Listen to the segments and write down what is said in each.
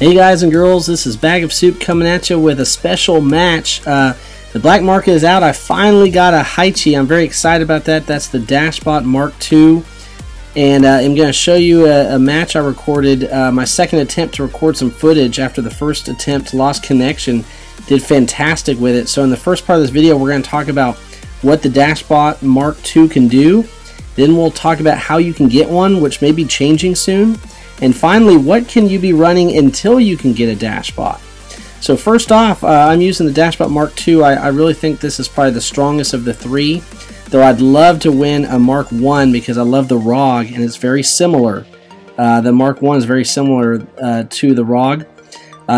Hey guys and girls, this is Bagofsoup coming at you with a special match. The black market is out. I finally got a Haechi. I'm very excited about that. That's the Dash Bot Mark II. And I'm going to show you a match I recorded. My second attempt to record some footage after the first attempt lost connection. Did fantastic with it. So in the first part of this video, we're going to talk about what the Dash Bot Mark II can do. Then we'll talk about how you can get one, which may be changing soon. And finally, what can you be running until you can get a Dash Bot? So first off, I'm using the Dash Bot Mark II. I really think this is probably the strongest of the three, though I'd love to win a Mark I because I love the ROG and it's very similar. The Mark I is very similar to the ROG.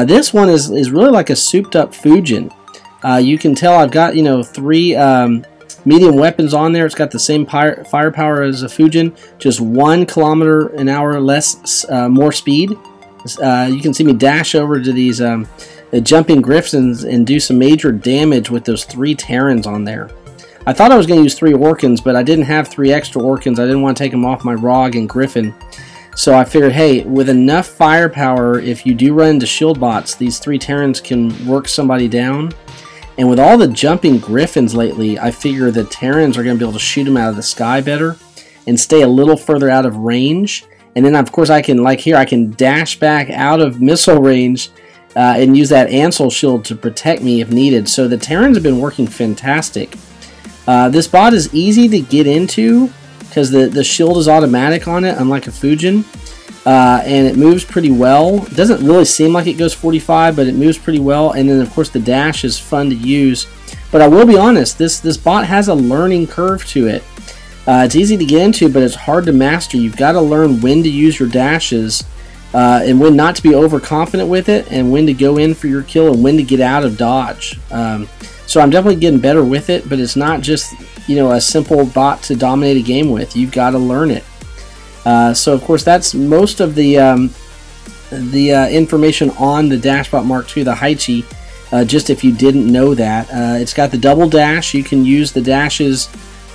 This one is really like a souped up Fujin. You can tell I've got, three medium weapons on there. It's got the same firepower as a Fujin, just 1 km/h less, more speed. You can see me dash over to these jumping griffins and do some major damage with those 3 Terrans on there. I thought I was going to use 3 Orkans, but I didn't have 3 extra Orkans. I didn't want to take them off my ROG and Griffin. So I figured, hey, with enough firepower, if you do run into shield bots, these 3 Terrans can work somebody down. And with all the jumping griffins lately, I figure the Terrans are going to be able to shoot them out of the sky better and stay a little further out of range. And then, of course, I can, like here, I can dash back out of missile range and use that Ansel shield to protect me if needed. So the Terrans have been working fantastic. This bot is easy to get into because the shield is automatic on it, unlike a Fujin. And it moves pretty well. It doesn't really seem like it goes 45, but it moves pretty well. And then, of course, the dash is fun to use. But I will be honest, this bot has a learning curve to it. It's easy to get into, but it's hard to master. You've got to learn when to use your dashes and when not to be overconfident with it, and when to go in for your kill and when to get out of dodge. So I'm definitely getting better with it, but it's not just a simple bot to dominate a game with. You've got to learn it. So of course that's most of the information on the Dash Bot Mark II, the Haechi. Just if you didn't know that, it's got the double dash. You can use the dashes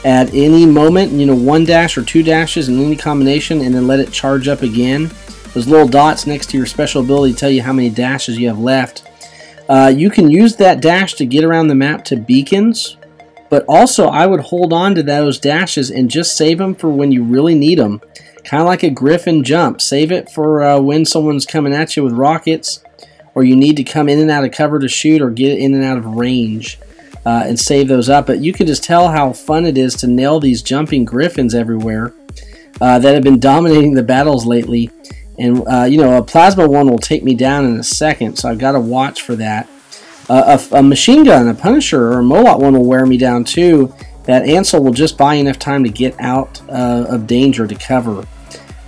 at any moment. 1 dash or 2 dashes in any combination, and then let it charge up again. Those little dots next to your special ability tell you how many dashes you have left. You can use that dash to get around the map to beacons. But also, I would hold on to those dashes and just save them for when you really need them. Kind of like a Griffin jump. Save it for when someone's coming at you with rockets, or you need to come in and out of cover to shoot, or get in and out of range, and save those up. But you can just tell how fun it is to nail these jumping Griffins everywhere that have been dominating the battles lately. And a plasma one will take me down in a second, so I've got to watch for that. A machine gun, a Punisher, or a Molot one will wear me down too. That Ansel will just buy enough time to get out of danger to cover.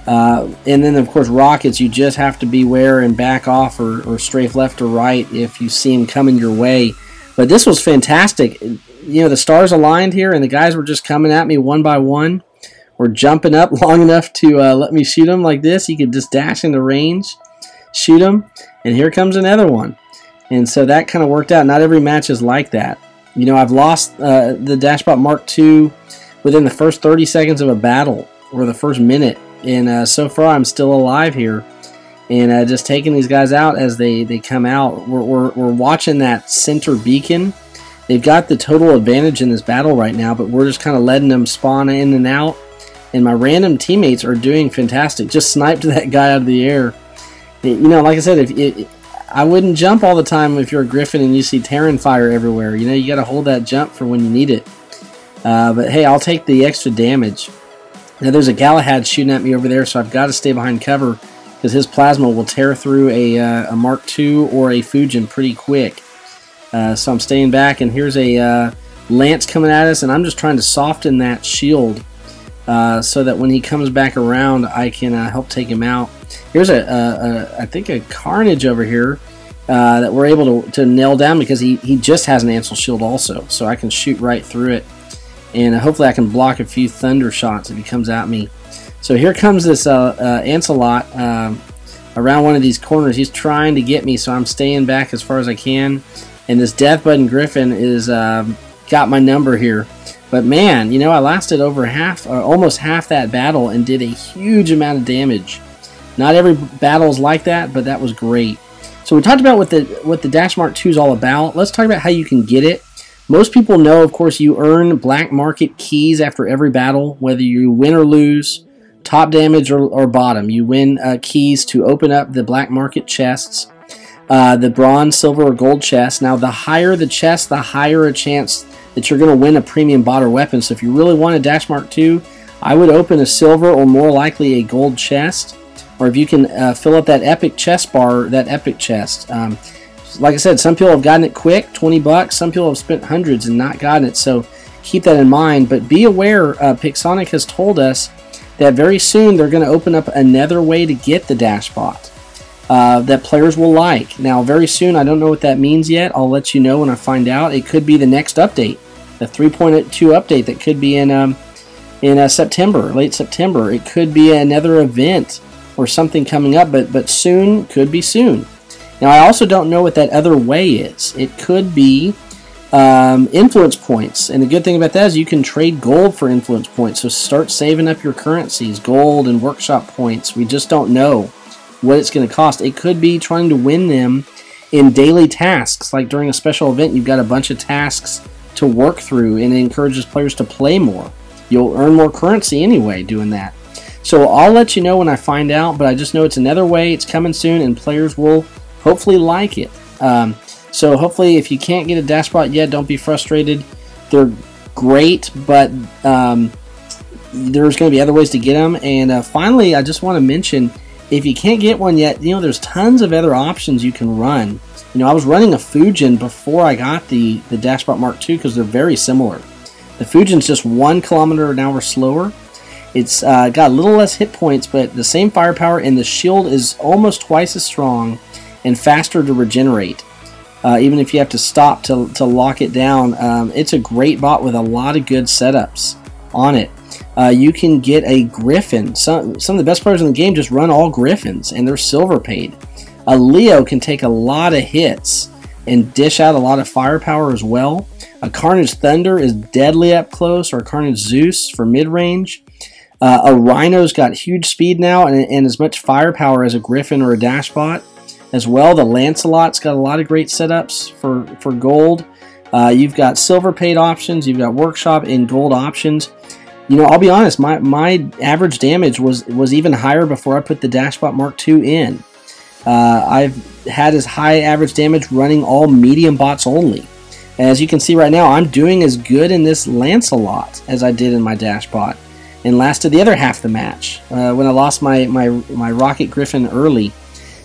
And then, of course, rockets, you just have to beware and back off or strafe left or right if you see them coming your way. But this was fantastic. The stars aligned here, and the guys were just coming at me one by one. Or jumping up long enough to let me shoot them like this. You could just dash into range, shoot them, and here comes another one. And so that kind of worked out. Not every match is like that. I've lost the Dash Bot Mark II within the first 30 seconds of a battle, or the first minute. And so far, I'm still alive here. And just taking these guys out as they come out. We're watching that center beacon. They've got the total advantage in this battle right now, but we're just kind of letting them spawn in and out. And my random teammates are doing fantastic. Just sniped that guy out of the air. Like I said, I wouldn't jump all the time if you're a Griffin and you see Terran fire everywhere. You got to hold that jump for when you need it. But hey, I'll take the extra damage. Now there's a Galahad shooting at me over there, so I've got to stay behind cover because his plasma will tear through a Mark II or a Fujin pretty quick. So I'm staying back, and here's a Lance coming at us, and I'm just trying to soften that shield so that when he comes back around, I can help take him out. Here's I think a Carnage over here that we're able to nail down because he just has an Ansel shield also, so I can shoot right through it, and hopefully I can block a few thunder shots if he comes at me. So here comes this Ancelot around one of these corners. He's trying to get me, so I'm staying back as far as I can, and this Death Button Griffin is got my number here. But man, I lasted over almost half that battle and did a huge amount of damage. Not every battle is like that, but that was great. So we talked about what the Dash Mark II is all about. Let's talk about how you can get it. Most people know, of course, you earn black market keys after every battle, whether you win or lose, top damage or bottom. You win keys to open up the black market chests, the bronze, silver, or gold chest. Now, the higher the chest, the higher a chance that you're going to win a premium bot or weapon. So if you really want a Dash Mark II, I would open a silver or more likely a gold chest. Or if you can fill up that epic chest bar, that epic chest. Like I said, some people have gotten it quick, 20 bucks. Some people have spent hundreds and not gotten it. So keep that in mind. But be aware, Pixonic has told us that very soon they're going to open up another way to get the Dash Bot that players will like. Now, very soon, I don't know what that means yet. I'll let you know when I find out. It could be the next update, the 3.2 update that could be in September, late September. It could be another event or something coming up, but soon could be soon. Now, I also don't know what that other way is. It could be influence points, and the good thing about that is you can trade gold for influence points, so start saving up your currencies, gold and workshop points. We just don't know what it's going to cost. It could be trying to win them in daily tasks, like during a special event you've got a bunch of tasks to work through, and it encourages players to play more. You'll earn more currency anyway doing that. So I'll let you know when I find out, but I just know it's another way, it's coming soon, and players will hopefully like it. So hopefully, if you can't get a Dash Bot yet, don't be frustrated. They're great, but there's going to be other ways to get them. And finally, I just want to mention, if you can't get one yet, there's tons of other options you can run. I was running a Fujin before I got the Dash Bot Mark II because they're very similar. The Fujin's just 1 kilometer an hour slower. It's got a little less hit points, but the same firepower, and the shield is almost twice as strong and faster to regenerate. Even if you have to stop to lock it down, it's a great bot with a lot of good setups on it. You can get a Griffin. Some of the best players in the game just run all Griffins, and they're silver paid. A Leo can take a lot of hits and dish out a lot of firepower as well. A Carnage Thunder is deadly up close, or a Carnage Zeus for mid-range. A Rhino's got huge speed now and as much firepower as a Griffin or a Dash Bot as well. The Lancelot's got a lot of great setups for gold. You've got silver paid options, you've got workshop and gold options. I'll be honest, my average damage was even higher before I put the Dash Bot Mark II in. I've had as high average damage running all medium bots only. As you can see right now, I'm doing as good in this Lancelot as I did in my Dash Bot, and lasted the other half the match when I lost my Rocket Griffin early.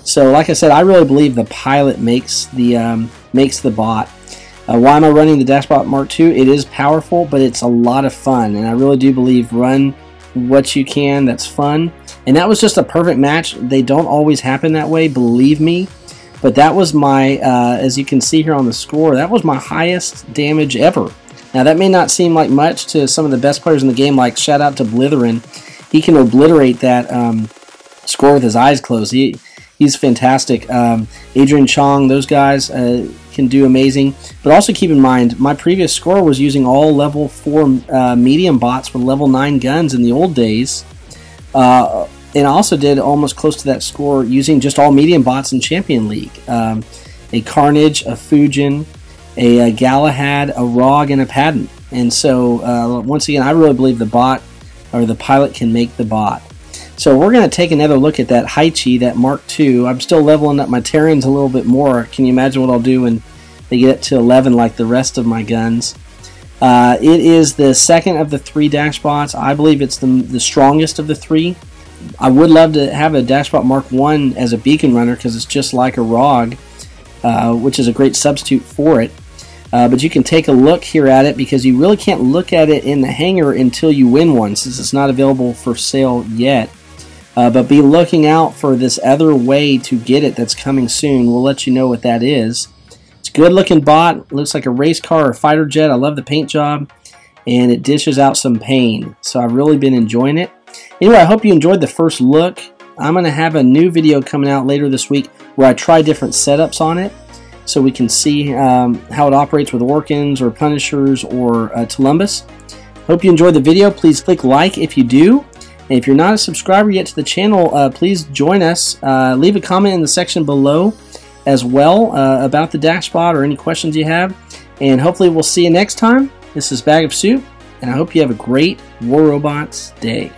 So like I said, I really believe the pilot makes the bot. Why am I running the Dash Bot Mark II? It is powerful, but it's a lot of fun, and I really do believe run what you can that's fun. And that was just a perfect match. They don't always happen that way, believe me. But that was my, as you can see here on the score, that was my highest damage ever. Now that may not seem like much to some of the best players in the game, like shout out to Blitherin. He can obliterate that score with his eyes closed. He's fantastic. Adrian Chong, those guys can do amazing. But also keep in mind, my previous score was using all level 4 medium bots with level 9 guns in the old days. And I also did almost close to that score using just all medium bots in Champion League. A Carnage, a Fujin, a Galahad, a Rog, and a Padden. And so, once again, I really believe the bot, or the pilot, can make the bot. So we're going to take another look at that Haechi, that Mark II. I'm still leveling up my Terrans a little bit more. Can you imagine what I'll do when they get up to 11 like the rest of my guns? It is the second of the 3 Dash Bots. I believe it's the strongest of the 3. I would love to have a Dash Bot Mark I as a beacon runner because it's just like a Rog, which is a great substitute for it. But you can take a look here at it because you really can't look at it in the hangar until you win one, since it's not available for sale yet. But be looking out for this other way to get it that's coming soon. We'll let you know what that is. It's a good looking bot. Looks like a race car or a fighter jet. I love the paint job. And it dishes out some pain. So I've really been enjoying it. Anyway, I hope you enjoyed the first look. I'm going to have a new video coming out later this week where I try different setups on it, so we can see how it operates with Orkans or Punishers or Tulumbus. Hope you enjoyed the video. Please click like if you do. And if you're not a subscriber yet to the channel, please join us. Leave a comment in the section below as well about the Dash Bot or any questions you have. And hopefully we'll see you next time. This is Bagofsoup, and I hope you have a great War Robots day.